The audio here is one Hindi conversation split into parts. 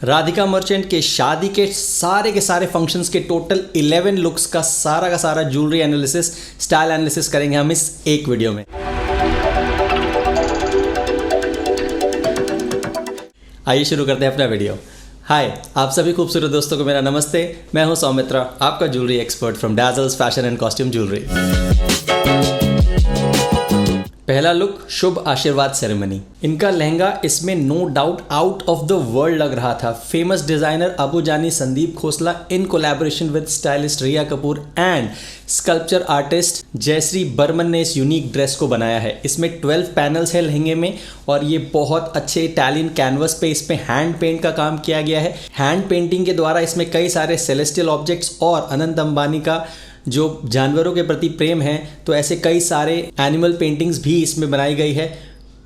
राधिका मर्चेंट के शादी के सारे फंक्शंस के टोटल 11 लुक्स का सारा ज्वेलरी एनालिसिस, स्टाइल एनालिसिस करेंगे हम इस एक वीडियो में। आइए शुरू करते हैं अपना वीडियो। हाय, आप सभी खूबसूरत दोस्तों को मेरा नमस्ते। मैं हूं सौमित्रा, आपका jewellery expert from Dazzles fashion and costume jewellery. पहला लुक, शुभ आशीर्वाद सेरेमनी। इनका लहंगा इसमें no doubt out of the world लग रहा था। Famous designer Abu Jani Sandeep Khosla in collaboration with stylist Rhea Kapoor and sculpture artist Jayashree Barman ने इस यूनिक ड्रेस को बनाया है। इसमें 12 पैनल्स है लहंगे में और ये बहुत अच्छे इटालियन कैनवस पे इसमें हैंड पेंट का काम किया गया है। हैंड पेंटिंग के द्वारा इसमें कई सारे सेलेस्टियल ऑब्जेक्ट्स और अनंत अंबानी का जो जानवरों के प्रति प्रेम है, तो ऐसे कई सारे एनिमल पेंटिंग्स भी इसमें बनाई गई है।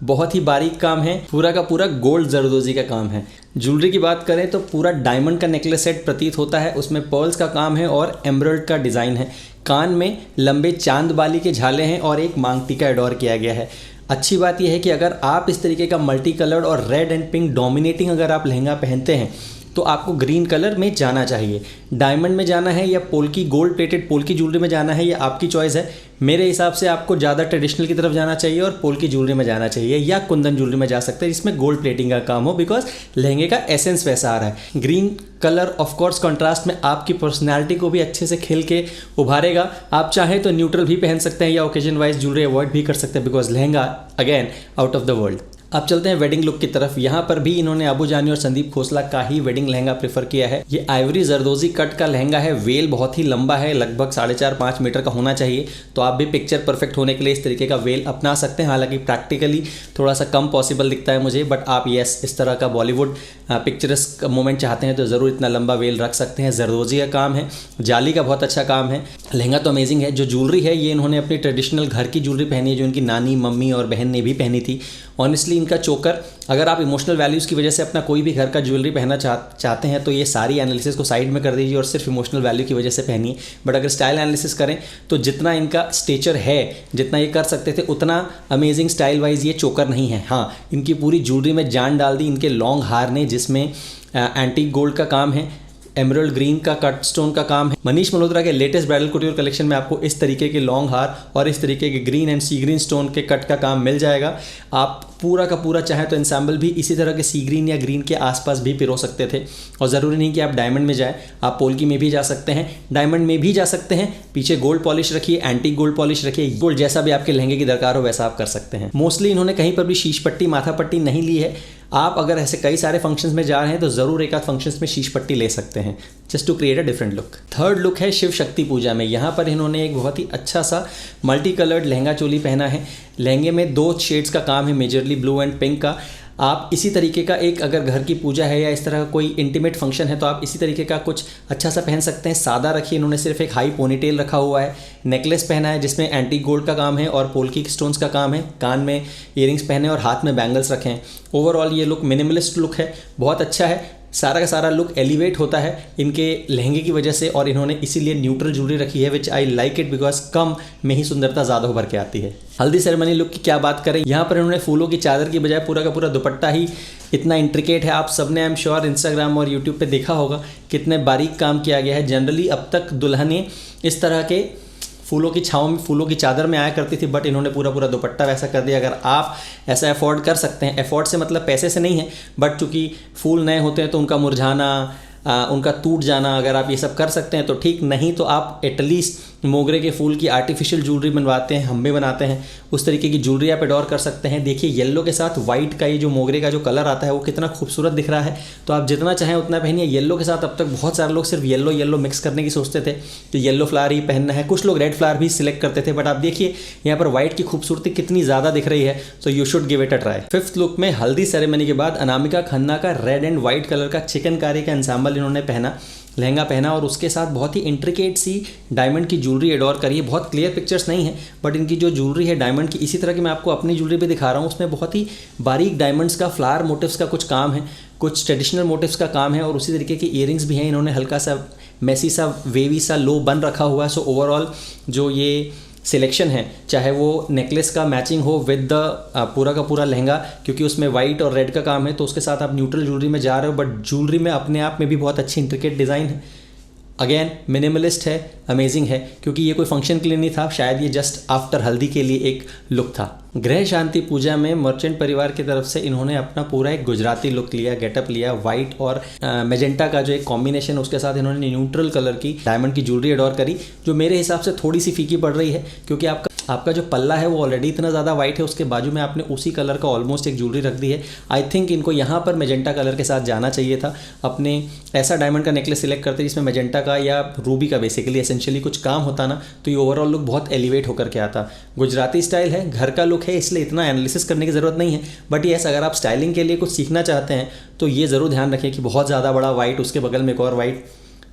बहुत ही बारीक काम है, पूरा का पूरा गोल्ड जरदोजी का काम है। ज्वेलरी की बात करें तो पूरा डायमंड का नेकलेस सेट प्रतीत होता है, उसमें पर्ल्स का काम है और एमराल्ड का डिज़ाइन है। कान में लंबे चांद बाली के झाले हैं और एक मांग टीका एडोर किया गया है। अच्छी बात यह है कि अगर आप इस तरीके का मल्टी कलर्ड और रेड एंड पिंक डोमिनेटिंग अगर आप लहंगा पहनते हैं तो आपको ग्रीन कलर में जाना चाहिए। डायमंड में जाना है या polki gold plated polki jewellery में जाना है, ये आपकी चॉइस है। मेरे हिसाब से आपको ज़्यादा ट्रेडिशनल की तरफ जाना चाहिए और पोल्की ज्वेलरी में जाना चाहिए, या कुंदन ज्वेलरी में जा सकते हैं जिसमें गोल्ड प्लेटिंग का काम हो, बिकॉज लहंगे का एसेंस वैसा आ रहा है। Green colour of course contrast में आपकी पर्सनैलिटी को भी अच्छे से खिल के उभारेगा। आप चाहें तो न्यूट्रल भी पहन सकते हैं या ओकेजन वाइज ज्वेलरी अवॉइड भी कर सकते हैं, because lehenga again out of the world. अब चलते हैं वेडिंग लुक की तरफ। यहाँ पर भी इन्होंने अबू जानी और संदीप खोसला का ही वेडिंग लहंगा प्रेफर किया है। ये आइवरी जरदोजी कट का लहंगा है। वेल बहुत ही लंबा है, लगभग 4.5-5 मीटर का होना चाहिए, तो आप भी पिक्चर परफेक्ट होने के लिए इस तरीके का वेल अपना सकते हैं। हालांकि प्रैक्टिकली थोड़ा सा कम पॉसिबल दिखता है मुझे, बट आप इस तरह का बॉलीवुड पिक्चरस मोमेंट चाहते हैं तो ज़रूर इतना लंबा वेल रख सकते हैं। जरदोजी का काम है, जाली का बहुत अच्छा काम है। लहंगा तो अमेजिंग है। जो ज्वेलरी है ये इन्होंने अपनी ट्रेडिशनल घर की ज्वेलरी पहनी है, जो इनकी नानी, मम्मी और बहन ने भी पहनी थी। ऑनेस्टली इनका चोकर, अगर आप इमोशनल वैल्यूज़ की वजह से अपना कोई भी घर का ज्वेलरी पहनना चाहते हैं तो ये सारी एनालिसिस को साइड में कर दीजिए और सिर्फ इमोशनल वैल्यू की वजह से पहनिए। बट अगर स्टाइल एनालिसिस करें तो जितना इनका स्टेचर है, जितना ये कर सकते थे, उतना अमेजिंग स्टाइल वाइज ये चोकर नहीं है। हाँ, इनकी पूरी ज्वेलरी में जान डाल दी इनके लॉन्ग हार ने, जिसमें एंटीक गोल्ड का काम है, एमराल्ड ग्रीन का कट स्टोन का काम है। मनीष मल्होत्रा के लेटेस्ट ब्राइडल कुटीर कलेक्शन में आपको इस तरीके के लॉन्ग हार और इस तरीके के green and sea green stone के कट का काम मिल जाएगा। आप पूरा का पूरा चाहे तो इंसैम्बल भी इसी तरह के सी ग्रीन या ग्रीन के आसपास भी पिरो सकते थे, और ज़रूरी नहीं कि आप डायमंड में जाएं, आप पोल्की में भी जा सकते हैं, डायमंड में भी जा सकते हैं। पीछे गोल्ड पॉलिश रखिए, एंटीक गोल्ड पॉलिश रखिए, गोल्ड जैसा भी आपके लहंगे की दरकार हो वैसा आप कर सकते हैं। मोस्टली इन्होंने कहीं पर भी शीश पट्टी, माथा पट्टी नहीं ली है। आप अगर ऐसे कई सारे फंक्शंस में जा रहे हैं तो ज़रूर एक आध फंक्शंस में शीश पट्टी ले सकते हैं, just to create a different look. Third look है शिव शक्ति पूजा में। यहाँ पर इन्होंने एक बहुत ही अच्छा सा मल्टी कलर्ड लहंगा चोली पहना है। लहंगे में 2 शेड्स का काम है, मेजरली ब्लू एंड पिंक का। आप इसी तरीके का एक, अगर घर की पूजा है या इस तरह का कोई इंटीमेट फंक्शन है तो आप इसी तरीके का कुछ अच्छा सा पहन सकते हैं। सादा रखिए। इन्होंने सिर्फ एक हाई पोनीटेल रखा हुआ है, नेकलेस पहना है जिसमें एंटीक गोल्ड का काम है और पोल्की स्टोन्स का काम है, कान में ईयरिंग्स पहने और हाथ में बैंगल्स रखे हैं। ओवरऑल ये लुक मिनिमलिस्ट लुक है, बहुत अच्छा है। सारा का सारा लुक एलिवेट होता है इनके लहंगे की वजह से, और इन्होंने इसीलिए न्यूट्रल ज्वेलरी रखी है, विच आई लाइक इट, बिकॉज कम में ही सुंदरता ज़्यादा उभर के आती है। हल्दी सेरेमनी लुक की क्या बात करें, यहाँ पर इन्होंने फूलों की चादर की बजाय पूरा का पूरा दुपट्टा ही इतना इंट्रिकेट है। आप सबने आई एम श्योर इंस्टाग्राम और यूट्यूब पे देखा होगा कितने बारीक काम किया गया है। जनरली अब तक दुल्हनें इस तरह के फूलों की छाँव में, फूलों की चादर में आया करती थी, बट इन्होंने पूरा पूरा दुपट्टा वैसा कर दिया। अगर आप ऐसा अफोर्ड कर सकते हैं, अफोर्ड से मतलब पैसे से नहीं है, बट चूँकि फूल नए होते हैं तो उनका मुरझाना, उनका टूट जाना, अगर आप ये सब कर सकते हैं तो ठीक, नहीं तो आप एटलीस्ट मोगरे के फूल की आर्टिफिशियल ज्वेलरी बनवाते हैं, हम भी बनाते हैं, उस तरीके की ज्वेलरी आप एडोर कर सकते हैं। देखिए येलो के साथ वाइट का ये जो मोगरे का जो कलर आता है वो कितना खूबसूरत दिख रहा है, तो आप जितना चाहें उतना पहनिए। येलो के साथ अब तक बहुत सारे लोग सिर्फ येलो मिक्स करने की सोचते थे, तो येलो फ्लावर ही पहनना है। कुछ लोग रेड फ्लावर भी सिलेक्ट करते थे, बट आप देखिए यहाँ पर व्हाइट की खूबसूरती कितनी ज़्यादा दिख रही है, so you should give it a try. Fifth look में हल्दी सेरेमनी के बाद अनामिका खन्ना का रेड एंड व्हाइट कलर का चिकनकारी का एंसेंबल इन्होंने लहंगा पहना और उसके साथ बहुत ही इंट्रिकेट सी डायमंड की ज्वेलरी एडोर करी है। बहुत क्लियर पिक्चर्स नहीं है, बट इनकी जो ज्वेलरी है डायमंड की, इसी तरह की मैं आपको अपनी ज्वेलरी भी दिखा रहा हूँ, उसमें बहुत ही बारीक डायमंड्स का, फ्लावर मोटिव्स का कुछ काम है, कुछ ट्रेडिशनल मोटिव्स का काम है, और उसी तरीके के ईयरिंग्स भी हैं। इन्होंने हल्का सा मैसी सा वेवी सा लो बन रखा हुआ है। सो ओवरऑल जो ये सिलेक्शन है, चाहे वो नेकलेस का मैचिंग हो विद द पूरा का पूरा लहंगा, क्योंकि उसमें वाइट और रेड का काम है, तो उसके साथ आप न्यूट्रल ज्वेलरी में जा रहे हो, बट ज्वेलरी में अपने आप में भी बहुत अच्छी इंट्रिकेट डिज़ाइन है। अगेन मिनिमलिस्ट है, अमेजिंग है, क्योंकि ये कोई फंक्शन के लिए नहीं था, शायद ये जस्ट आफ्टर हल्दी के लिए एक लुक था। गृह शांति पूजा में मर्चेंट परिवार की तरफ से इन्होंने अपना पूरा एक गुजराती लुक लिया, गेटअप लिया, वाइट और मेजेंटा का जो एक कॉम्बिनेशन है उसके साथ इन्होंने न्यूट्रल कलर की डायमंड की ज्वेलरी एडोर करी, जो मेरे हिसाब से थोड़ी सी फीकी पड़ रही है, क्योंकि आपका जो पल्ला है वो ऑलरेडी इतना ज़्यादा वाइट है, उसके बाजू में आपने उसी कलर का ऑलमोस्ट एक ज्वेलरी रख दी है। आई थिंक इनको यहाँ पर मेजेंटा कलर के साथ जाना चाहिए था, अपने ऐसा डायमंड का नेकलेस सिलेक्ट करते जिसमें मेजेंटा का या रूबी का बेसिकली एसेंशियली कुछ काम होता ना, तो ये ओवरऑल लुक बहुत एलिवेट होकर के आता। गुजराती स्टाइल है, घर का लुक है, इसलिए इतना एनालिसिस करने की ज़रूरत नहीं है, बट येस अगर आप स्टाइलिंग के लिए कुछ सीखना चाहते हैं तो ये ज़रूर ध्यान रखें कि बहुत ज़्यादा बड़ा वाइट, उसके बगल में एक और वाइट,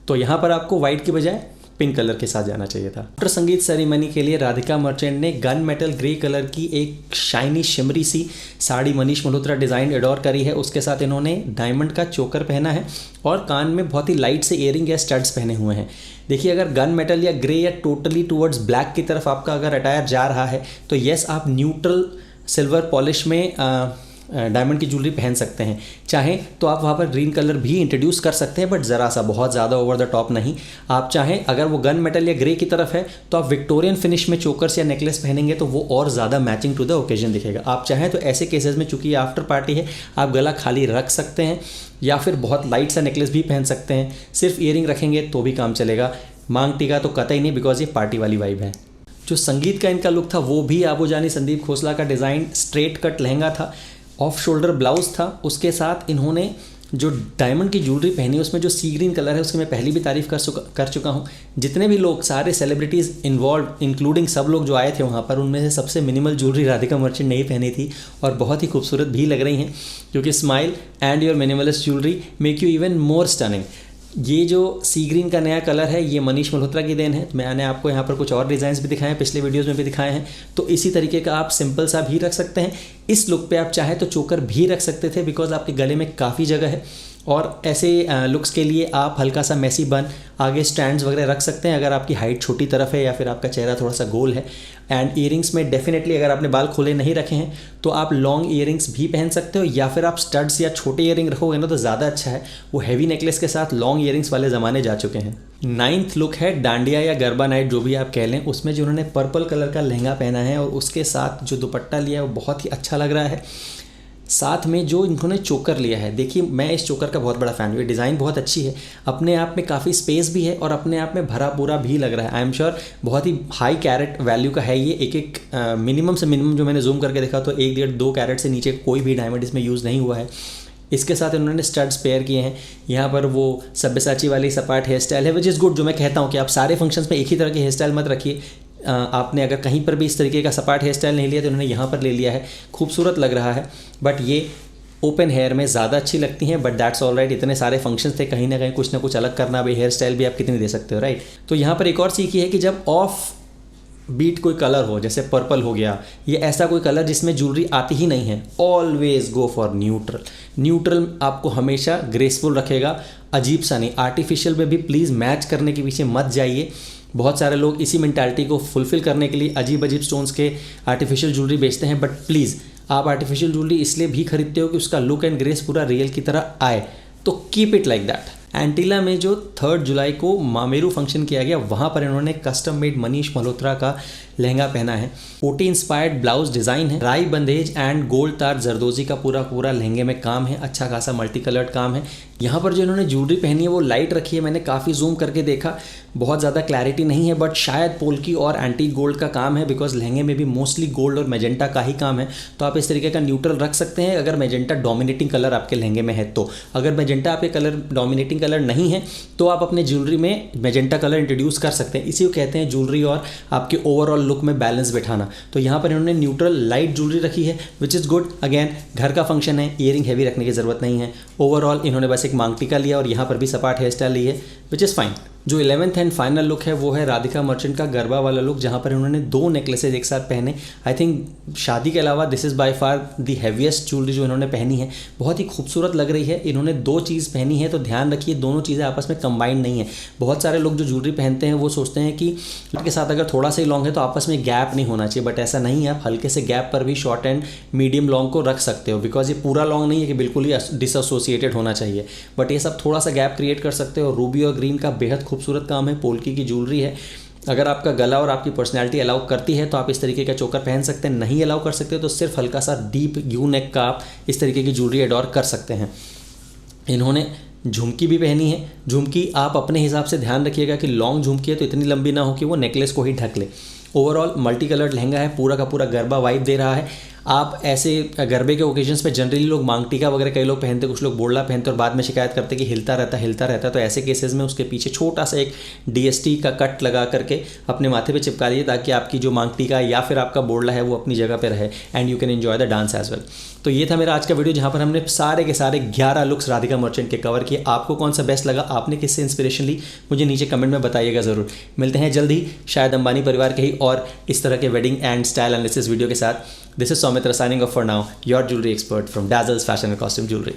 तो यहाँ पर आपको वाइट की बजाय पिंक कलर के साथ जाना चाहिए था। आफ्टर संगीत सेरेमनी के लिए राधिका मर्चेंट ने गन मेटल ग्रे कलर की एक शाइनी शिमरी सी साड़ी मनीष मल्होत्रा डिज़ाइन एडोर करी है, उसके साथ इन्होंने डायमंड का चोकर पहना है और कान में बहुत ही लाइट से इयरिंग या स्टड्स पहने हुए हैं। देखिए अगर गन मेटल या ग्रे या टोटली टुवर्ड्स ब्लैक की तरफ आपका अगर अटायर जा रहा है तो येस आप न्यूट्रल सिल्वर पॉलिश में डायमंड की ज्वेलरी पहन सकते हैं, चाहें तो आप वहाँ पर ग्रीन कलर भी इंट्रोड्यूस कर सकते हैं, बट ज़रा सा, बहुत ज़्यादा ओवर द टॉप नहीं। आप चाहें अगर वो गन मेटल या ग्रे की तरफ है तो आप विक्टोरियन फिनिश में चोकर्स या नेकलेस पहनेंगे तो वो और ज़्यादा मैचिंग टू द ओकेजन दिखेगा। आप चाहें तो ऐसे केसेस में, चूंकि आफ्टर पार्टी है, आप गला खाली रख सकते हैं या फिर बहुत लाइट सा नेकलेस भी पहन सकते हैं, सिर्फ ईयरिंग रखेंगे तो भी काम चलेगा। मांग टीका तो कतई नहीं, बिकॉज ये पार्टी वाली वाइब है। जो संगीत का इनका लुक था वो भी आबू जानी संदीप खोसला का डिज़ाइन स्ट्रेट कट लहंगा था, ऑफ शोल्डर ब्लाउज था, उसके साथ इन्होंने जो डायमंड की ज्वेलरी पहनी उसमें जो सी ग्रीन कलर है उसकी मैं पहले भी तारीफ कर चुका हूँ। जितने भी लोग, सारे सेलिब्रिटीज़ इन्वॉल्व इंक्लूडिंग सब लोग जो आए थे वहाँ पर, उनमें से सबसे मिनिमल ज्वेलरी राधिका मर्चेंट ने ही पहनी थी और बहुत ही खूबसूरत भी लग रही हैं, क्योंकि smile and your minimalist jewellery make you even more stunning. ये जो सी ग्रीन का नया कलर है ये मनीष मल्होत्रा की देन है। मैंने आपको यहाँ पर कुछ और डिज़ाइंस भी दिखाए हैं, पिछले वीडियोस में भी दिखाए हैं, तो इसी तरीके का आप सिंपल सा भी रख सकते हैं। इस लुक पे आप चाहे तो चोकर भी रख सकते थे, बिकॉज आपके गले में काफ़ी जगह है, और ऐसे लुक्स के लिए आप हल्का सा मैसी बन, आगे स्टैंड्स वगैरह रख सकते हैं अगर आपकी हाइट छोटी तरफ है या फिर आपका चेहरा थोड़ा सा गोल है। एंड ईयरिंग्स में डेफिनेटली अगर आपने बाल खोले नहीं रखे हैं तो आप लॉन्ग ईयरिंग्स भी पहन सकते हो, या फिर आप स्टड्स या छोटे ईयरिंग रखोगे ना तो ज़्यादा अच्छा है। वो हैवी नेकलेस के साथ लॉन्ग ईयरिंग्स वाले ज़माने जा चुके हैं। 9th लुक है डांडिया या गरबा नाइट, जो भी आप कह लें, उसमें जो उन्होंने पर्पल कलर का लहंगा पहना है और उसके साथ जो दुपट्टा लिया है वो बहुत ही अच्छा लग रहा है। साथ में जो इन्होंने चोकर लिया है, देखिए मैं इस चोकर का बहुत बड़ा फ़ैन हूँ, ये डिज़ाइन बहुत अच्छी है, अपने आप में काफ़ी स्पेस भी है और अपने आप में भरा पूरा भी लग रहा है। आई एम श्योर बहुत ही हाई कैरेट वैल्यू का है ये। एक मिनिमम से मिनिमम जो मैंने जूम करके देखा तो 1-1.5-2 कैरेट से नीचे कोई भी डायमंड इसमें यूज़ नहीं हुआ है। इसके साथ इन्होंने स्टड्स पेयर किए हैं। यहाँ पर वो सब्यसाची वाली सपाट हेयर स्टाइल है, विच इज़ गुड। जो मैं कहता हूँ कि आप सारे फंक्शंस में एक ही तरह की हेयर स्टाइल मत रखिए। आपने अगर कहीं पर भी इस तरीके का सपाट हेयर स्टाइल नहीं लिया तो उन्होंने यहाँ पर ले लिया है, खूबसूरत लग रहा है। बट ये ओपन हेयर में ज़्यादा अच्छी लगती हैं, बट दैट्स ऑल राइट। इतने सारे फंक्शंस थे, कहीं ना कहीं कुछ ना कुछ अलग करना भी, हेयर स्टाइल भी आप कितनी दे सकते हो, राइट। तो यहाँ पर एक और सीखी है कि जब ऑफ बीट कोई कलर हो, जैसे पर्पल हो गया, ये ऐसा कोई कलर जिसमें ज्वेलरी आती ही नहीं है, always go for neutral. Neutral आपको हमेशा ग्रेसफुल रखेगा, अजीब सा नहीं। आर्टिफिशियल में भी प्लीज़ मैच करने के पीछे मत जाइए। बहुत सारे लोग इसी मेंटालिटी को फुलफिल करने के लिए अजीब अजीब स्टोन्स के आर्टिफिशियल ज्वेलरी बेचते हैं, बट प्लीज़ आप आर्टिफिशियल ज्वेलरी इसलिए भी खरीदते हो कि उसका लुक एंड ग्रेस पूरा रियल की तरह आए, तो keep it like that. Antilia में जो 3 जुलाई को मामेरू फंक्शन किया गया, वहाँ पर इन्होंने कस्टम मेड मनीष मल्होत्रा का लहंगा पहना है। ओटी इंस्पायर्ड ब्लाउज डिज़ाइन है, राई बंदेज एंड गोल्ड तार जरदोजी का पूरा लहंगे में काम है, अच्छा खासा मल्टी कलर्ड काम है। यहाँ पर जो इन्होंने ज्वेलरी पहनी है वो लाइट रखी है, मैंने काफ़ी जूम करके देखा, बहुत ज़्यादा क्लैरिटी नहीं है, बट शायद पोल्की और एंटी गोल्ड का काम है, बिकॉज लहंगे में भी मोस्टली गोल्ड और मेजेंटा का ही काम है। तो आप इस तरीके का न्यूट्रल रख सकते हैं अगर मेजेंटा डोमिनेटिंग कलर आपके लहंगे में है तो। अगर मेजेंटा आपके कलर डोमिनेटिंग कलर नहीं है तो आप अपने ज्वेलरी में मेजेंटा कलर इंट्रोड्यूस कर सकते हैं। इसी को कहते हैं ज्वेलरी और आपके ओवरऑल लुक में बैलेंस बिठाना। तो यहाँ पर इन्होंने न्यूट्रल लाइट ज्वेलरी रखी है, विच इज़ गुड। अगेन घर का फंक्शन है, ईयरिंग हैवी रखने की ज़रूरत नहीं है। ओवरऑल इन्होंने बस एक मांग टीका लिया और यहाँ पर भी सपाट हेयर स्टाइल ली है, विच इज़ फाइन। जो 11th एंड फाइनल लुक है वो है राधिका मर्चेंट का गरबा वाला लुक, जहाँ पर इन्होंने 2 नेकलेसेज एक साथ पहने। आई थिंक शादी के अलावा this is by far the heaviest jewellery जो इन्होंने पहनी है। बहुत ही खूबसूरत लग रही है। इन्होंने 2 चीज़ पहनी है, तो ध्यान रखिए दोनों चीज़ें आपस में कंबाइंड नहीं है। बहुत सारे लोग जो ज्वेलरी पहनते हैं वो सोचते हैं कि के साथ अगर थोड़ा सा ही लॉन्ग है तो आपस में गैप नहीं होना चाहिए, बट ऐसा नहीं है। आप हल्के से गैप पर भी शॉर्ट एंड मीडियम लॉन्ग को रख सकते हो, बिकॉज ये पूरा लॉन्ग नहीं है कि बिल्कुल ही डिसएसोसिएटेड होना चाहिए, बट ये सब थोड़ा सा गैप क्रिएट कर सकते हो। रूबी और ग्रीन का बेहद खूबसूरत काम है, पोल्की की ज्वेलरी है। अगर आपका गला और आपकी पर्सनैलिटी अलाउ करती है तो आप इस तरीके का चोकर पहन सकते हैं, नहीं अलाउ कर सकते हो तो सिर्फ हल्का सा डीप यू नेक का आप इस तरीके की ज्वेलरी एडॉर कर सकते हैं। इन्होंने झुमकी भी पहनी है। झुमकी आप अपने हिसाब से ध्यान रखिएगा कि लॉन्ग झुमकी है तो इतनी लंबी ना हो कि वो नेकलेस को ही ढक ले। ओवरऑल मल्टी कलर्ड लहंगा है, पूरा का पूरा गरबा वाइब दे रहा है। आप ऐसे गरबे के ओकेजन्स पे जनरली लोग मांग टीका वगैरह कई लोग पहनते, कुछ लोग बोड़ला पहनते और बाद में शिकायत करते कि हिलता रहता, तो ऐसे केसेस में उसके पीछे छोटा सा एक DST का कट लगा करके अपने माथे पे चिपका दीजिए, ताकि आपकी जो मांग टीका या फिर आपका बोड़ला है वो अपनी जगह पे रहे and you can enjoy the dance as well. तो ये था मेरा आज का वीडियो, जहाँ पर हमने सारे के सारे 11 लुक्स राधिका मर्चेंट के कवर किए। आपको कौन सा बेस्ट लगा, आपने किससे इंस्पिरेशन ली, मुझे नीचे कमेंट में बताइएगा ज़रूर। मिलते हैं जल्द ही शायद अंबानी परिवार के ही और इस तरह के wedding and style analysis video के साथ। This is Soumitra signing off for now, your jewellery expert from Dazzle's fashion and costume jewellery.